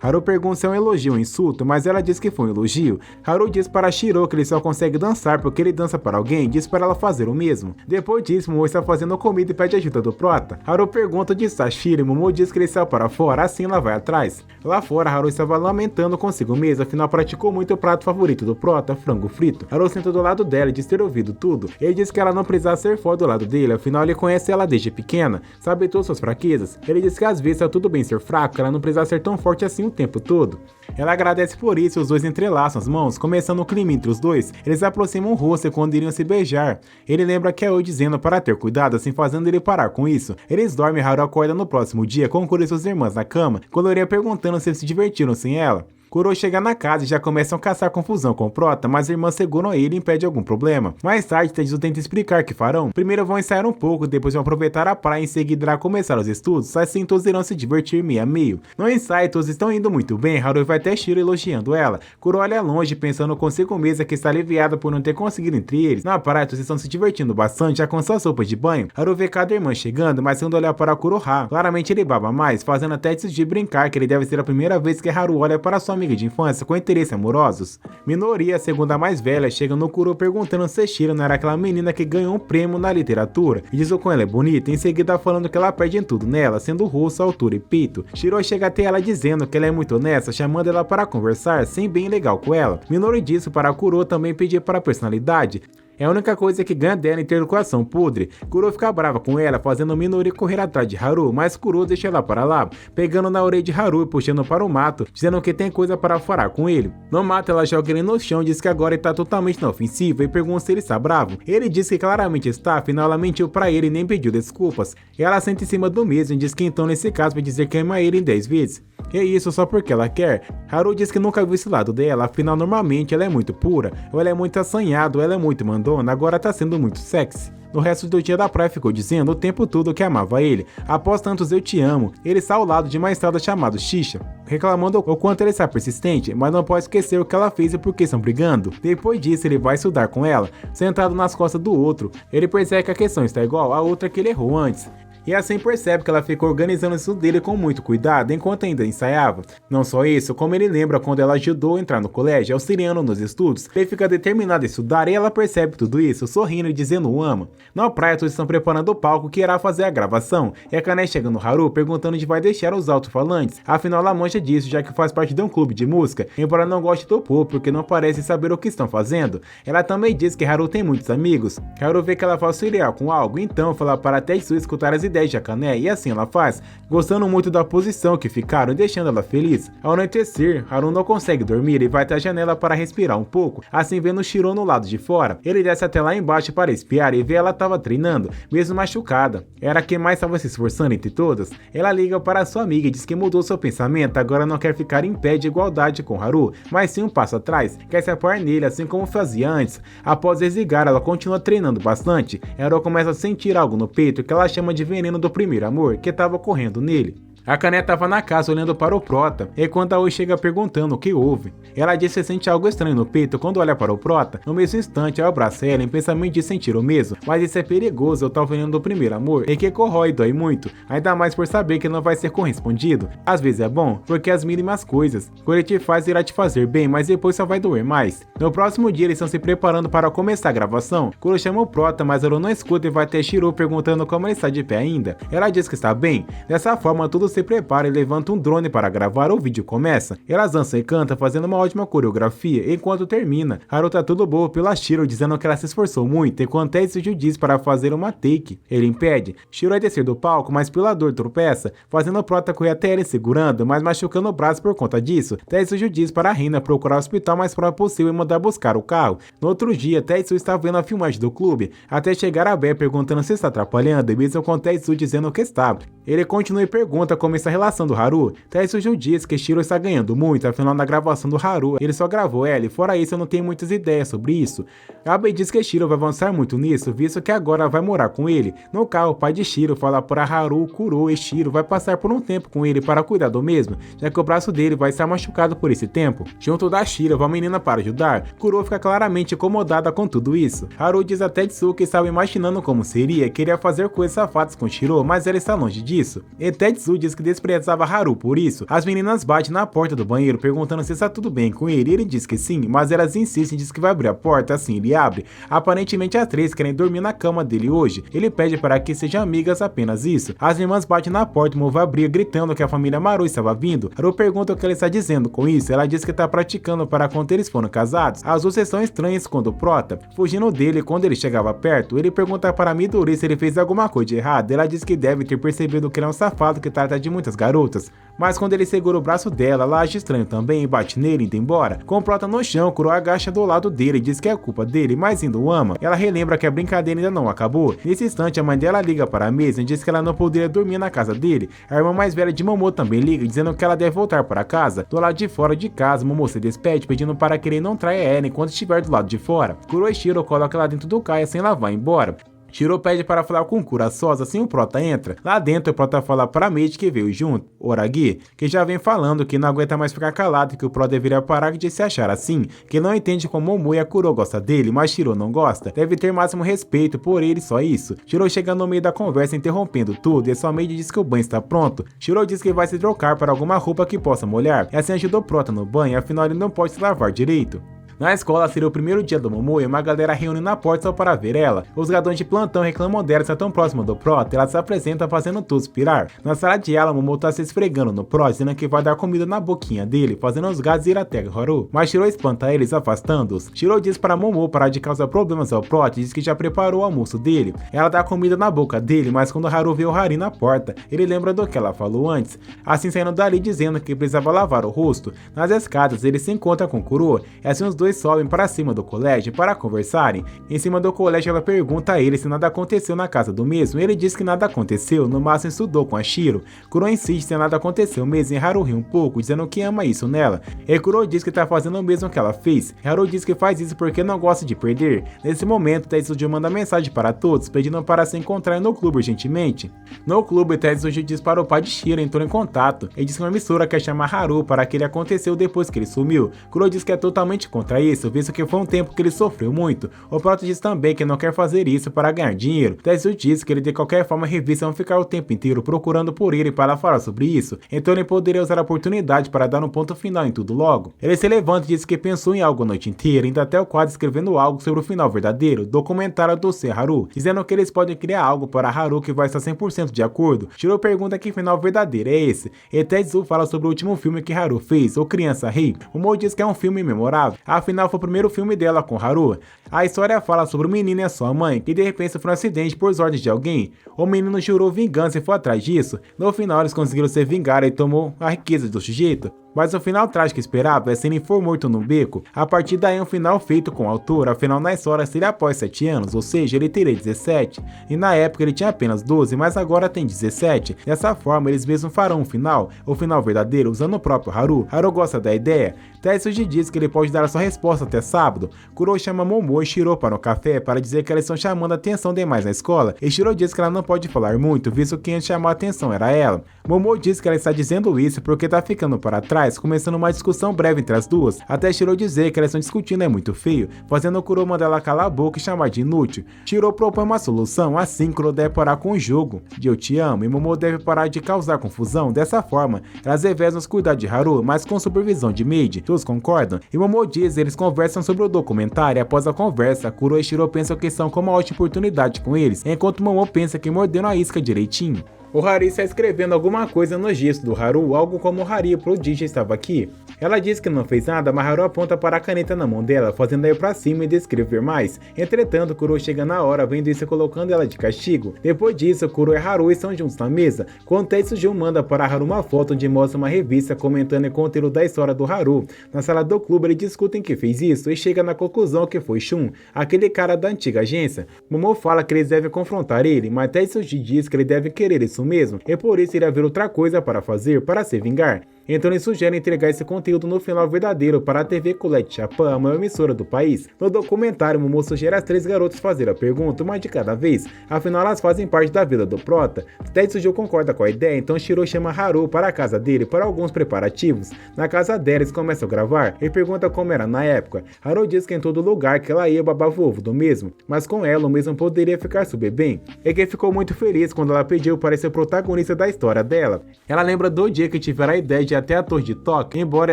Haru pergunta se é um elogio ou um insulto, mas ela diz que foi um elogio. Haru diz para Shiro que ele só consegue dançar porque ele dança para alguém e diz para ela fazer o mesmo. Depois disso, Momo está fazendo comida e pede ajuda do Prota. Haru pergunta onde está Shiro e Momo diz que ele saiu para fora, assim ela vai atrás. Lá fora, Haru estava lamentando consigo mesmo, afinal praticou muito o prato favorito do Prota, frango frito. Haru senta do lado dela e diz ter ouvido tudo. Ele diz que ela não precisa ser forte do lado dele, afinal ele conhece ela desde pequena, sabe todas suas fraquezas. Ele diz que às vezes tá tudo bem ser fraco, que ela não precisa ser tão forte assim o tempo todo. Ela agradece por isso e os dois entrelaçam as mãos, começando o clima entre os dois. Eles aproximam o rosto quando iriam se beijar. Ele lembra que é eu dizendo para ter cuidado, assim fazendo ele parar com isso. Eles dormem e Haru acorda no próximo dia com Kuro e suas irmãs na cama, Coloria perguntando se eles se divertiram sem ela. Kuro chega na casa e já começam a caçar confusão com o Prota, mas as irmãs seguram ele e impedem algum problema. Mais tarde, Tetsuji tenta explicar o que farão. Primeiro vão ensaiar um pouco, depois vão aproveitar a praia e em seguida irá começar os estudos, assim todos irão se divertir meio a meio. No ensaio, todos estão indo muito bem, Haru vai até Shiro elogiando ela. Kuro olha longe, pensando consigo mesma que está aliviada por não ter conseguido entre eles. Na praia, todos estão se divertindo bastante, já com suas roupas de banho. Haru vê cada irmã chegando, mas quando olha para Kuroha, claramente ele baba mais, fazendo até Tetsuji brincar que ele deve ser a primeira vez que Haru olha para sua amiga de infância com interesses amorosos. Minori, a segunda mais velha, chega no Kuro perguntando se Shiro não era aquela menina que ganhou um prêmio na literatura e diz o quão ela é bonita, em seguida falando que ela perde em tudo nela, sendo rosto, altura e peito. Shiro chega até ela dizendo que ela é muito honesta, chamando ela para conversar, sem bem legal com ela. Minori disse para Kuro também pedir para a personalidade. É a única coisa que ganha dela em ter o coração podre. Kuro fica brava com ela, fazendo Minori correr atrás de Haru, mas Kuro deixa ela para lá, pegando na orelha de Haru e puxando para o mato, dizendo que tem coisa para falar com ele. No mato, ela joga ele no chão, diz que agora ele está totalmente na ofensiva e pergunta se ele está bravo. Ele diz que claramente está, afinal ela mentiu para ele e nem pediu desculpas. Ela senta em cima do mesmo e diz que então nesse caso vai dizer que ama ele em 10 vezes. E é isso só porque ela quer. Haru diz que nunca viu esse lado dela, afinal normalmente ela é muito pura, ou ela é muito assanhada, ou ela é muito mandona, agora tá sendo muito sexy. No resto do dia da praia ficou dizendo o tempo todo que amava ele. Após tantos eu te amo, ele está ao lado de uma estrada chamada Shisha, reclamando o quanto ele está persistente, mas não pode esquecer o que ela fez e por que estão brigando. Depois disso ele vai estudar com ela, sentado nas costas do outro. Ele percebe que a questão está igual à outra que ele errou antes. e assim percebe que ela ficou organizando isso dele com muito cuidado enquanto ainda ensaiava. Não só isso, como ele lembra quando ela ajudou a entrar no colégio, auxiliando nos estudos, ele fica determinado a estudar e ela percebe tudo isso, sorrindo e dizendo o ama. Na praia todos estão preparando o palco que irá fazer a gravação, e a Kané chega no Haru perguntando onde vai deixar os alto-falantes, afinal ela manja disso já que faz parte de um clube de música, embora não goste do povo porque não parece saber o que estão fazendo. Ela também diz que Haru tem muitos amigos. Haru vê que ela vai auxiliar com algo, então fala para Tetsu escutar as ideias de Akane, e assim ela faz, gostando muito da posição que ficaram e deixando ela feliz. Ao anoitecer, Haru não consegue dormir e vai até a janela para respirar um pouco, assim vendo Shiro no lado de fora. Ele desce até lá embaixo para espiar e vê ela estava treinando, mesmo machucada. Era quem mais estava se esforçando entre todas. Ela liga para sua amiga e diz que mudou seu pensamento, agora não quer ficar em pé de igualdade com Haru, mas sim um passo atrás, quer se apoiar nele assim como fazia antes. Após desligar, ela continua treinando bastante. Haru começa a sentir algo no peito que ela chama de veneno do primeiro amor que estava correndo nele. A Kané estava na casa olhando para o Prota, enquanto a Oi chega perguntando o que houve. Ela diz que sente algo estranho no peito quando olha para o Prota. No mesmo instante, ela abraça ela em pensamento de sentir o mesmo, mas isso é perigoso, eu tava veneno do primeiro amor, e que corrói e dói muito, ainda mais por saber que não vai ser correspondido. Às vezes é bom, porque as mínimas coisas, quando ele te faz, irá te fazer bem, mas depois só vai doer mais. No próximo dia, eles estão se preparando para começar a gravação. Kuro chama o Prota, mas ela não escuta e vai até Shiro perguntando como ele está de pé ainda. Ela diz que está bem. Dessa forma, tudo se prepara e levanta um drone para gravar. O vídeo começa. Elas dançam e cantam fazendo uma ótima coreografia. Enquanto termina, Haru tá tudo boa pela Shiro, dizendo que ela se esforçou muito, enquanto Tetsuji diz para fazer uma take. Ele impede. Shiro vai descer do palco, mas pela dor tropeça, fazendo o Prota correr até ele segurando, mas machucando o braço por conta disso. Tetsuji diz para Rina procurar o hospital mais próximo possível e mandar buscar o carro. No outro dia, Tetsu está vendo a filmagem do clube, até chegar a Bé perguntando se está atrapalhando, e mesmo com Tetsu dizendo que está. Ele continua e pergunta como está a relação do Haru. Tetsuji diz que Shiro está ganhando muito, afinal na gravação do Haru ele só gravou ela, e fora isso eu não tenho muitas ideias sobre isso. Abe diz que Shiro vai avançar muito nisso, visto que agora vai morar com ele. No carro, o pai de Shiro fala para Haru, Kuro e Shiro vai passar por um tempo com ele para cuidar do mesmo, já que o braço dele vai estar machucado por esse tempo. Junto da Shiro, vai a menina para ajudar. Kuro fica claramente incomodada com tudo isso. Haru diz a Tetsu que estava imaginando como seria, queria fazer coisas safadas com Shiro, mas ela está longe disso. E Tetsu diz que desprezava Haru por isso. As meninas batem na porta do banheiro perguntando se está tudo bem com ele, e ele diz que sim, mas elas insistem e diz que vai abrir a porta, assim ele abre. Aparentemente as três querem dormir na cama dele hoje. Ele pede para que sejam amigas, apenas isso. As irmãs batem na porta e Mova abrir gritando que a família Maru estava vindo. Haru pergunta o que ela está dizendo com isso, ela diz que está praticando para quando eles foram casados. As duas estão estranhas quando o Prota, fugindo dele quando ele chegava perto, ele pergunta para Midori se ele fez alguma coisa de errado. Ela diz que deve ter percebido que ele é um safado que trata de muitas garotas. Mas quando ele segura o braço dela, ela age estranho também e bate nele indo embora. Com o Prota no chão, Kuro agacha do lado dele e diz que é culpa dele, mas ainda o ama. Ela relembra que a brincadeira ainda não acabou. Nesse instante, a mãe dela liga para a mesa e diz que ela não poderia dormir na casa dele. A irmã mais velha de Momo também liga, dizendo que ela deve voltar para casa. Do lado de fora de casa, Momo se despede, pedindo para que ele não traia ela enquanto estiver do lado de fora. Kuro e Shiro colocam ela dentro do carro sem ela vai embora. Shiro pede para falar com Kuro sós, assim o Prota entra. Lá dentro o Prota fala para Meiji que veio junto, Oragi, que já vem falando que não aguenta mais ficar calado e que o Prota deveria parar de se achar assim, que não entende como Momo e a Kuro gosta dele, mas Shiro não gosta, deve ter máximo respeito por ele, só isso. Shiro chega no meio da conversa interrompendo tudo e só Meiji diz que o banho está pronto. Shiro diz que vai se trocar para alguma roupa que possa molhar, e assim ajuda o Prota no banho, afinal ele não pode se lavar direito. Na escola seria o primeiro dia do Momo e uma galera reúne na porta só para ver ela. Os gadões de plantão reclamam dela estar tão próxima do Prota, ela se apresenta fazendo todos pirar. Na sala de aula, Momo tá se esfregando no Prota, dizendo que vai dar comida na boquinha dele, fazendo os gatos ir até Haru. Mas Shiro espanta eles, afastando-os. Shiro diz para Momo parar de causar problemas ao Prota e diz que já preparou o almoço dele. Ela dá comida na boca dele, mas quando Haru vê o Hari na porta, ele lembra do que ela falou antes. Assim saindo dali dizendo que precisava lavar o rosto. Nas escadas, ele se encontra com Kuro, e assim os dois sobem para cima do colégio para conversarem. Em cima do colégio ela pergunta a ele se nada aconteceu na casa do mesmo. Ele diz que nada aconteceu, no máximo estudou com a Shiro. Kuro insiste se nada aconteceu mesmo e Haru ri um pouco, dizendo que ama isso nela. E Kuro diz que está fazendo o mesmo que ela fez. Haru diz que faz isso porque não gosta de perder. Nesse momento, Tetsuji manda mensagem para todos, pedindo para se encontrar no clube urgentemente. No clube, Tetsuji diz para o pai de Shiro, entrou em contato. Ele diz que uma emissora quer chamar Haru para que ele aconteceu depois que ele sumiu. Kuro diz que é totalmente contra para isso, visto que foi um tempo que ele sofreu muito. O Prota diz também que não quer fazer isso para ganhar dinheiro. Tetsu diz que ele de qualquer forma revista vão ficar o tempo inteiro procurando por ele para falar sobre isso, então ele poderia usar a oportunidade para dar um ponto final em tudo logo. Ele se levanta e diz que pensou em algo a noite inteira, indo até o quadro escrevendo algo sobre o final verdadeiro, documentário do Sen Haru, dizendo que eles podem criar algo para Haru que vai estar 100% de acordo. Shiro pergunta que final verdadeiro é esse, e Tetsu fala sobre o último filme que Haru fez, O Criança Rei. O Mo diz que é um filme memorável, afinal foi o primeiro filme dela com Haru. A história fala sobre o menino e a sua mãe, que de repente sofreu um acidente por ordens de alguém. O menino jurou vingança e foi atrás disso. No final eles conseguiram se vingar e tomou a riqueza do sujeito. Mas o final trágico esperado é ser ele for morto num beco. A partir daí um final feito com o autor, afinal na história seria após 7 anos, ou seja, ele teria 17. E na época ele tinha apenas 12, mas agora tem 17. Dessa forma eles mesmos farão o final verdadeiro, usando o próprio Haru. Haru gosta da ideia. Tetsuji diz que ele pode dar a sua resposta até sábado. Kuro chama Momo e Shiro para um café para dizer que elas estão chamando a atenção demais na escola, e Shiro diz que ela não pode falar muito, visto que quem chamou a atenção era ela. Momo diz que ela está dizendo isso porque está ficando para trás, começando uma discussão breve entre as duas, até Shiro dizer que elas estão discutindo é muito feio, fazendo Kuro mandar ela calar a boca e chamar de inútil. Shiro propõe uma solução, assim Kuro deve parar com o jogo de eu te amo, e Momo deve parar de causar confusão. Dessa forma, elas revezam cuidar de Haru, mas com supervisão de Meiji. Todos concordam? E Momo diz eles conversam sobre o documentário. Após a conversa, Kuro e Shiro pensam que são com uma ótima oportunidade com eles, enquanto Momo pensa que morderam a isca direitinho. O Hari está escrevendo alguma coisa no gesto do Haru, algo como o Hari Prodigio estava aqui. Ela diz que não fez nada, mas Haru aponta para a caneta na mão dela, fazendo ela ir para cima e descrever mais. Entretanto, Kuro chega na hora, vendo isso e colocando ela de castigo. Depois disso, Kuro e Haru estão juntos na mesa, quando Tetsuji manda para Haru uma foto onde mostra uma revista comentando o conteúdo da história do Haru. Na sala do clube, eles discutem que fez isso e chega na conclusão que foi Shun, aquele cara da antiga agência. Momo fala que eles devem confrontar ele, mas Tetsuji diz que ele deve querer isso mesmo, e por isso irá haver outra coisa para fazer para se vingar. Então ele sugere entregar esse conteúdo no final verdadeiro para a TV Colette Chapin, a maior emissora do país. No documentário, Momo sugere as 3 garotas fazer a pergunta, uma de cada vez, afinal elas fazem parte da vida do Prota. Tetsuji concorda com a ideia, então Shiro chama Haru para a casa dele para alguns preparativos. Na casa dela eles começam a gravar e pergunta como era na época. Haru diz que em todo lugar que ela ia babava o ovo do mesmo, mas com ela o mesmo poderia ficar super bem, e que ficou muito feliz quando ela pediu para ser o protagonista da história dela. Ela lembra do dia que tiveram a ideia de ir até a torre de Tóquio, embora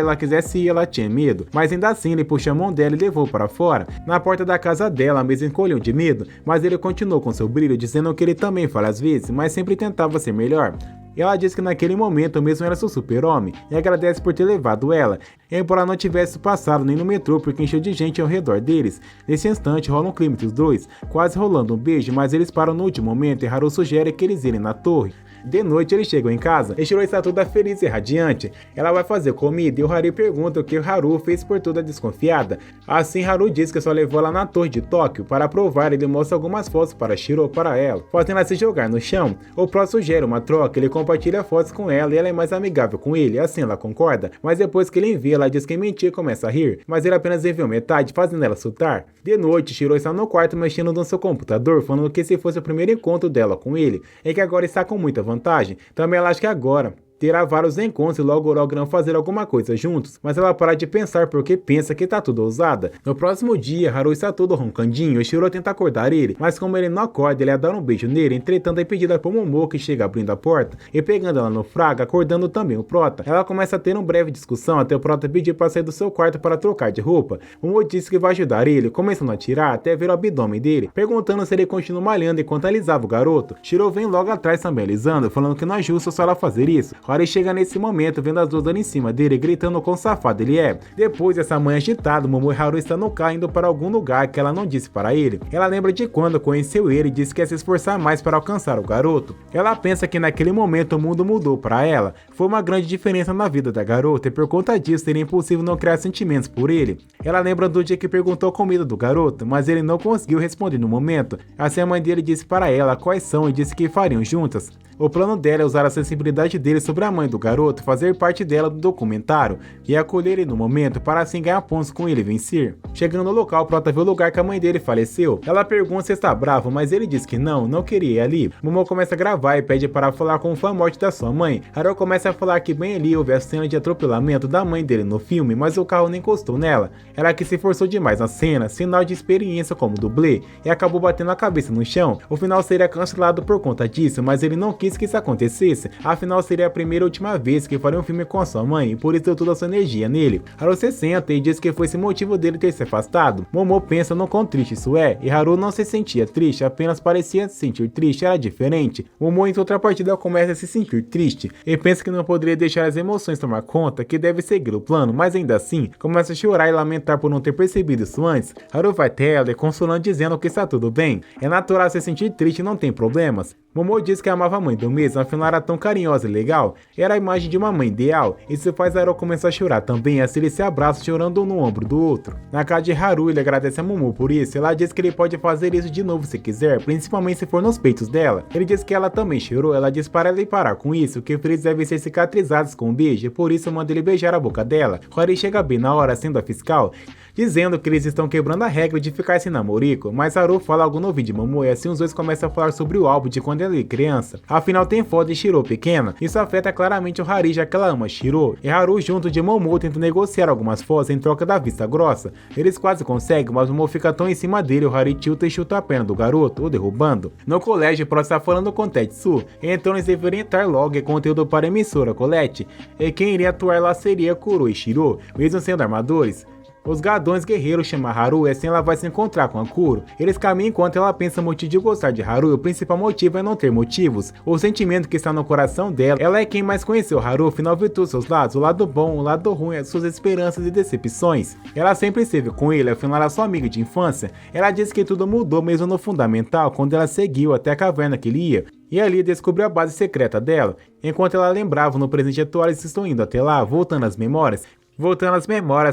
ela quisesse ir, ela tinha medo, mas ainda assim ele puxou a mão dela e levou para fora. Na porta da casa dela, a mesma encolheu de medo, mas ele continuou com seu brilho, dizendo que ele também fala às vezes, mas sempre tentava ser melhor. Ela diz que naquele momento mesmo era seu super-homem e agradece por ter levado ela, embora não tivesse passado nem no metrô porque encheu de gente ao redor deles. Nesse instante rola um clima entre os dois, quase rolando um beijo, mas eles param no último momento e Haru sugere que eles irem na torre. De noite eles chegam em casa e Shiro está toda feliz e radiante. Ela vai fazer comida e o Hari pergunta o que Haru fez por toda desconfiada. Assim Haru diz que só levou ela na torre de Tóquio para provar, e ele mostra algumas fotos para Shiro para ela, fazendo ela se jogar no chão. O Pro sugere uma troca, ele compartilha fotos com ela e ela é mais amigável com ele, assim ela concorda, mas depois que ele envia ela diz que mentir e começa a rir, mas ele apenas enviou metade, fazendo ela surtar. De noite Shiro está no quarto mexendo no seu computador, falando que esse fosse o primeiro encontro dela com ele, e que agora está com muita vantagem. Também ela acha que agora terá vários encontros e logo irão fazer alguma coisa juntos, mas ela para de pensar porque pensa que tá tudo ousada. No próximo dia, Haru está todo roncandinho e Shiro tenta acordar ele, mas como ele não acorda, ele ia dar um beijo nele, entretanto é pedida por Momo, que chega abrindo a porta e pegando ela no fraga, acordando também o Prota. Ela começa a ter uma breve discussão até o Prota pedir para sair do seu quarto para trocar de roupa. Momo disse que vai ajudar ele, começando a tirar até ver o abdômen dele, perguntando se ele continua malhando enquanto alisava o garoto. Shiro vem logo atrás também alisando, falando que não é justo só ela fazer isso. Hari chega nesse momento vendo as duas dando em cima dele, gritando o quão safado ele é. Depois dessa manhã agitada, Momo e Haru estão no carro indo para algum lugar que ela não disse para ele. Ela lembra de quando conheceu ele e disse que ia se esforçar mais para alcançar o garoto. Ela pensa que naquele momento o mundo mudou para ela. Foi uma grande diferença na vida da garota e por conta disso seria impossível não criar sentimentos por ele. Ela lembra do dia que perguntou a comida do garoto, mas ele não conseguiu responder no momento. Assim a mãe dele disse para ela quais são e disse que fariam juntas. O plano dela é usar a sensibilidade dele sobre sobre a mãe do garoto fazer parte dela do documentário e acolher ele no momento para assim ganhar pontos com ele e vencer. Chegando no local, o Prota vê o lugar que a mãe dele faleceu. Ela pergunta se está bravo, mas ele diz que não queria ir ali. Momo começa a gravar e pede para falar como foi a morte da sua mãe. Haru começa a falar que bem ali houve a cena de atropelamento da mãe dele no filme, mas o carro nem encostou nela. Ela que se forçou demais na cena, sinal de experiência como dublê, e acabou batendo a cabeça no chão. O final seria cancelado por conta disso, mas ele não quis que isso acontecesse, afinal seria a primeira e última vez que faria um filme com a sua mãe, e por isso deu toda a sua energia nele. Haru se senta e diz que foi esse motivo dele ter se afastado. Momo pensa no quão triste isso é, e Haru não se sentia triste, apenas parecia se sentir triste, era diferente. Momo em outra partida começa a se sentir triste, e pensa que não poderia deixar as emoções tomar conta, que deve seguir o plano, mas ainda assim, começa a chorar e lamentar por não ter percebido isso antes. Haru vai até ela e consolando dizendo que está tudo bem, é natural se sentir triste e não tem problemas. Momo diz que amava a mãe do mesmo, afinal era tão carinhosa e legal, era a imagem de uma mãe ideal, e isso faz Haru começar a chorar também, assim eles se abraçam chorando um no ombro do outro. Na casa de Haru, ele agradece a Momo por isso, ela diz que ele pode fazer isso de novo se quiser, principalmente se for nos peitos dela. Ele diz que ela também chorou, ela diz para ele parar com isso, que feridas devem ser cicatrizados com um beijo, por isso manda ele beijar a boca dela. Haru chega bem na hora, sendo a fiscal, dizendo que eles estão quebrando a regra de ficar sem namorico, mas Haru fala algo no vídeo de Momo e assim os dois começam a falar sobre o álbum de quando ela é criança. Afinal tem foto de Shiro pequena, isso afeta claramente o Hari já que ela ama Shiro, e Haru junto de Momo tenta negociar algumas fotos em troca da vista grossa. Eles quase conseguem, mas Momo fica tão em cima dele, o Hari tilta e chuta a perna do garoto, o derrubando. No colégio, o Pro está falando com Tetsu, então eles deveriam entrar logo em conteúdo para a emissora Colette, e quem iria atuar lá seria Kuro e Shiro, mesmo sendo armadores. Os gadões guerreiros chamam Haru e assim ela vai se encontrar com a Kuro. Eles caminham enquanto ela pensa o motivo de gostar de Haru e o principal motivo é não ter motivos. O sentimento que está no coração dela, ela é quem mais conheceu Haru, afinal viu todos seus lados, o lado bom, o lado ruim, as suas esperanças e decepções. Ela sempre esteve com ele, afinal era sua amiga de infância. Ela disse que tudo mudou mesmo no fundamental, quando ela seguiu até a caverna que ele ia. E ali descobriu a base secreta dela. Enquanto ela lembrava no presente atual, eles estão indo até lá, voltando às memórias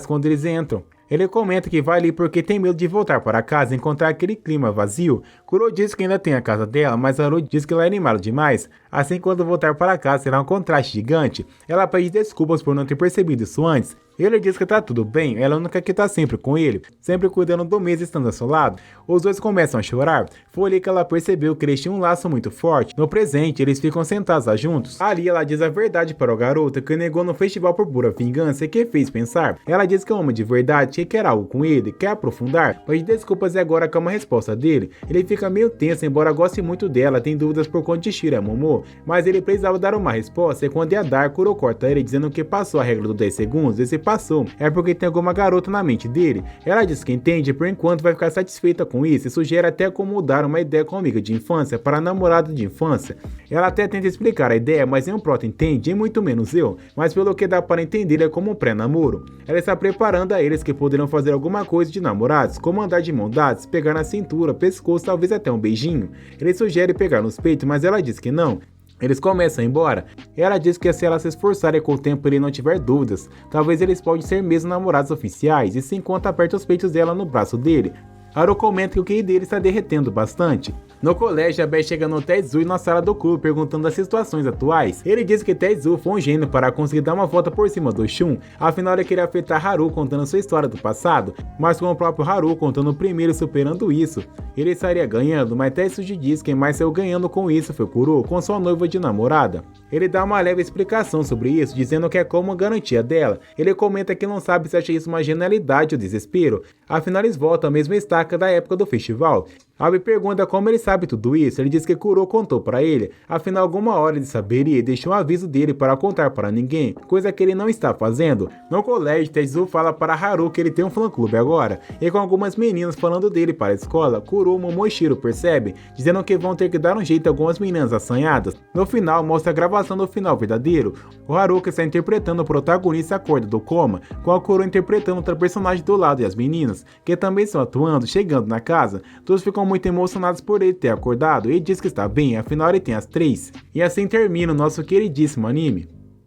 quando eles entram. Ele comenta que vai ali porque tem medo de voltar para casa e encontrar aquele clima vazio. Kuro diz que ainda tem a casa dela, mas Haru diz que ela é animada demais. Assim, quando voltar para casa será um contraste gigante. Ela pede desculpas por não ter percebido isso antes. Ele diz que tá tudo bem, ela é a única que tá sempre com ele, sempre cuidando do mês estando ao seu lado. Os dois começam a chorar, foi ali que ela percebeu que eles tinham um laço muito forte. No presente, eles ficam sentados lá juntos. Ali ela diz a verdade para o garoto que negou no festival por pura vingança e que fez pensar. Ela diz que ama de verdade, que quer algo com ele, quer aprofundar, pede desculpas e agora calma a resposta dele. Ele fica meio tenso, embora goste muito dela, tem dúvidas por conta de Shiro e Momo, mas ele precisava dar uma resposta e quando ia dar, Kuro corta ele dizendo que passou a regra dos 10 segundos e se passou, é porque tem alguma garota na mente dele. Ela diz que entende e por enquanto vai ficar satisfeita com isso e sugere até como mudar uma ideia com a amiga de infância para namorado de infância. Ela até tenta explicar a ideia, mas nenhum prota entende e muito menos eu, mas pelo que dá para entender é como um pré-namoro. Ela está preparando a eles que poderão fazer alguma coisa de namorados, como andar de mão dadas, pegar na cintura, pescoço, talvez até um beijinho. Ele sugere pegar nos peitos, mas ela diz que não. Eles começam a ir embora. Ela diz que se ela se esforçar e com o tempo ele não tiver dúvidas, talvez eles podem ser mesmo namorados oficiais, e se enquanto aperta os peitos dela no braço dele. Haru comenta que o QI dele está derretendo bastante. No colégio, a Beth chega no Tetsu na sala do clube perguntando das situações atuais. Ele diz que Tetsu foi um gênio para conseguir dar uma volta por cima do Shun, afinal ele queria afetar Haru contando sua história do passado, mas com o próprio Haru contando o primeiro e superando isso, ele estaria ganhando, mas Tetsu diz que quem mais saiu ganhando com isso foi Kuro, com sua noiva de namorada. Ele dá uma leve explicação sobre isso, dizendo que é como uma garantia dela. Ele comenta que não sabe se acha isso uma genialidade ou desespero, afinal eles voltam à mesma estaca da época do festival. Abi pergunta como ele sabe tudo isso, ele diz que Kuro contou para ele, afinal alguma hora ele saberia e deixou um aviso dele para contar para ninguém, coisa que ele não está fazendo. No colégio, Tetsu fala para Haru que ele tem um fã-clube agora, e com algumas meninas falando dele para a escola, Kuro, Momo e Shiro percebe, dizendo que vão ter que dar um jeito a algumas meninas assanhadas. No final, mostra a gravação do final verdadeiro. O Haru, que está interpretando o protagonista, acorda do coma, com a Kuro interpretando outra personagem do lado e as meninas, que também estão atuando, chegando na casa. Todos ficam muito emocionados por ele ter acordado e diz que está bem, afinal ele tem as 3. E assim termina o nosso queridíssimo anime.